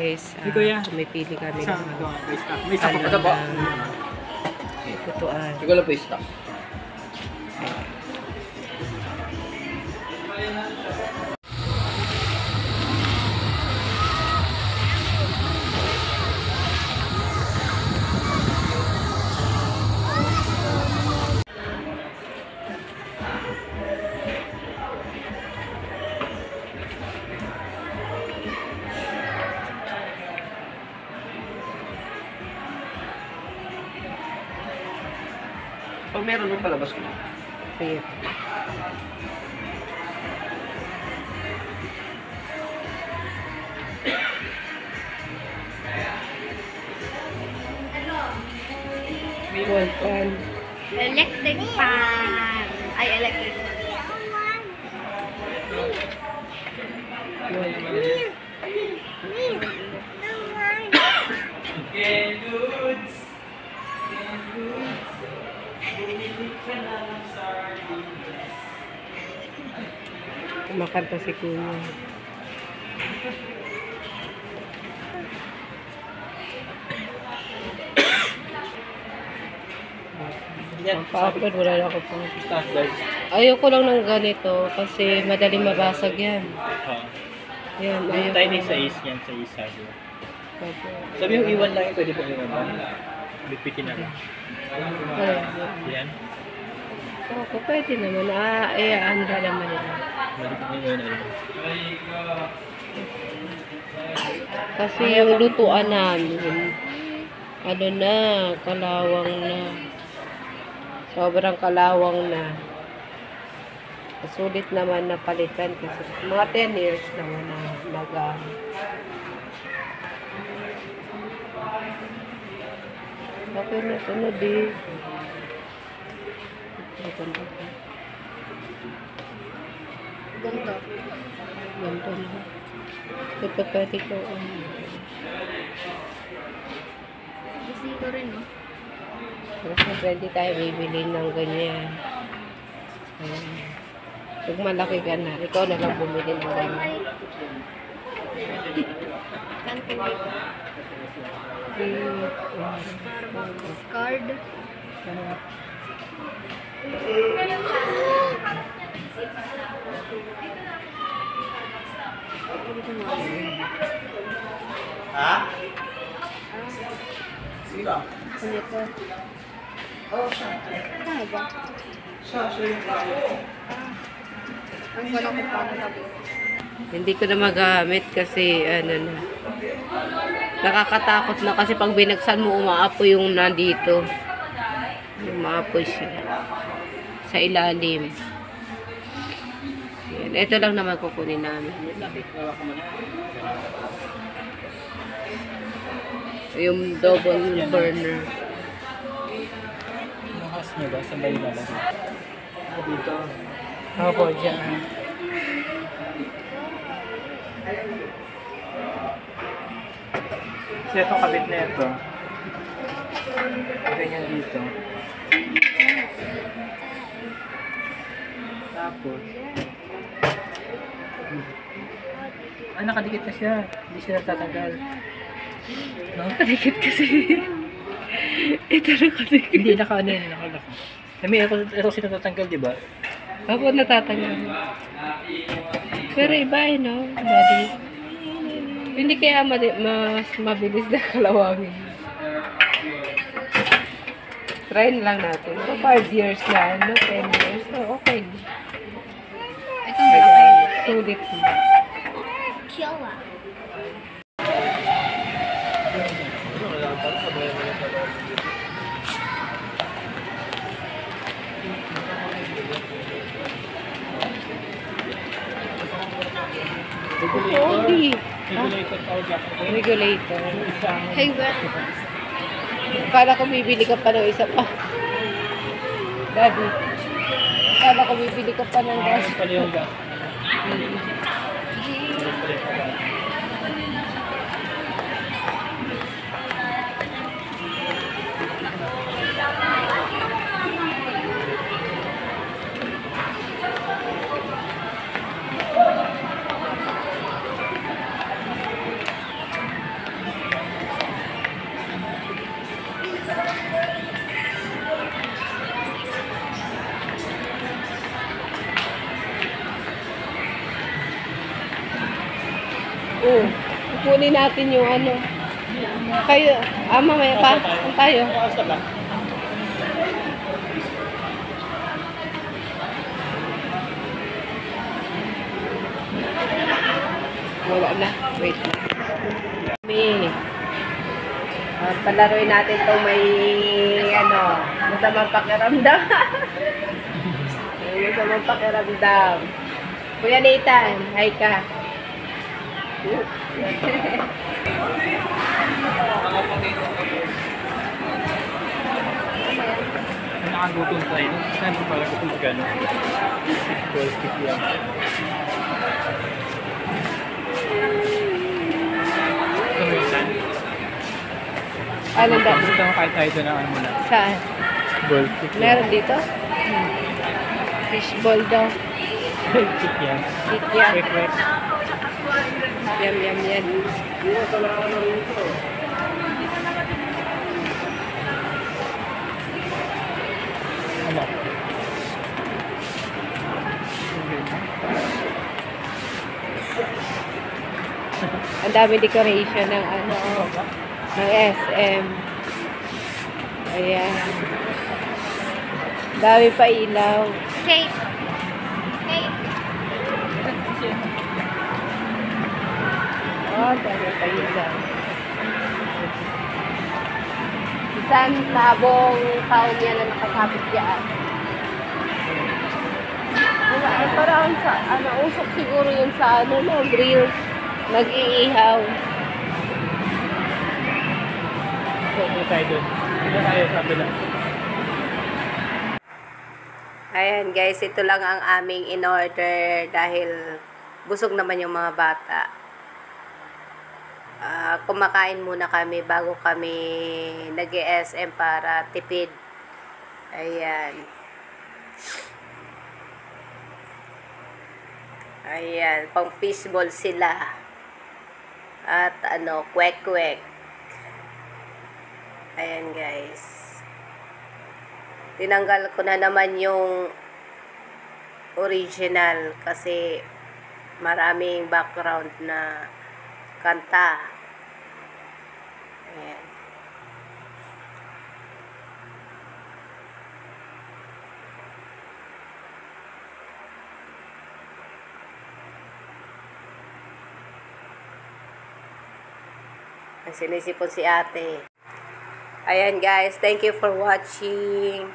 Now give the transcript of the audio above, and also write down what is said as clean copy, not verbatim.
guys, pumipili kami ng may isa pa ba? Tutuan. Ikaw lang po stock. Pag meron yung palabas ko na. Sige. Wall fan. Electric fan. Ay, electric fan. Kumakanta si Kuya. Paapad, wala na ako pang Standard. ayoko lang ng ganito kasi madaling mabasag yan. Yan, ayoko. Tayo sa is yan, sa is sabi. Sabi yung iwan lang yung pwede po iwan. Bipitin na lang. Yan. Oo, pwede naman. Anda naman nila. Kasi yung lutuan namin, ano na, kalawang na. Sobrang kalawang na. Sulit naman na palitan kasi mga 10 years naman na nagamit. Okay na sunod eh. Ganto. Ganto na. Ito pwede ko. Gusto ko rin, no? Kasi pwede tayo bibili ng ganyan. Pag malaki ka na, ikaw na lang bumili ng ganyan. Starbucks card. Ha? Sige ba? Ano ito? Ano ba? Ang wala ko pa natabi. Hindi ko na magamit kasi ano na. Nakakatakot na kasi pag binagsan mo umaapoy yung nandito. Umaapoy siya. Sa ilalim. Yan. Ito lang naman kukunin namin. Yung double burner. Nakas niya ba? Saan ba yung lalagay? Dito. Opo, dyan. Kasi itong kabit na ito. Ganyan dito. Tapos. Nakadikit na siya. Hindi siya natatanggal. No? Nakadikit kasi. Ito nakadikit. Hindi naka-ano yun. Nakalaki. Ito siya natatanggal, di ba? Opo, natatanggal. Pero iba eh, no? Daddy. Hindi kaya mas mabilis na kalawangin. Try lang natin. So, 5 years na, no? 10 years. So, okay. Ito malaki. Sulit. Kiowa. Okay. Regulator. Regulator. Hey, what? Kala ko bibili ka pa ng isa pa. Daddy. Kala ko bibili ka pa ng gas. Pala yung gas. Kunin natin yung ano. Kayo, mamaya pa. Saan tayo? Asa ba? Wala na. Wait na. Palaroin natin itong may ano, masamang pakiramdam. May masamang pakiramdam. Kuya Nathan, hi ka. Nakagutom tayo. Saan mo pala gutom magano? 12 yan. Ito mo yan. Anong daw? Gusto mo kahit tayo doon ang ano muna. Saan? 12 Meron dito? Fishball daw. Chick yan. Kikya. Quick, quick. Yum, yum, yum. Ano? Ang dami decoration ng ano, ng SM. Ayan. Dami pa ilaw. Cake. Cake. Oh, dami pa ilaw. Isang tabong taon yan na nakasabit yan. Parang sa, ano, usok siguro yun sa, ano, no, grill. Nag-iihaw. Ito tayo doon. Ito tayo sa kabila. Ayan guys, ito lang ang aming in-order dahil busog naman yung mga bata. Kumakain muna kami bago kami nag-SM para tipid. Ayan. Ayan, pang fishball sila. At ano, kwek-kwek. Ayan guys. Tinanggal ko na naman yung original kasi maraming background na kanta. Ayan. Ang sinisipon si ate. Ayan guys, thank you for watching.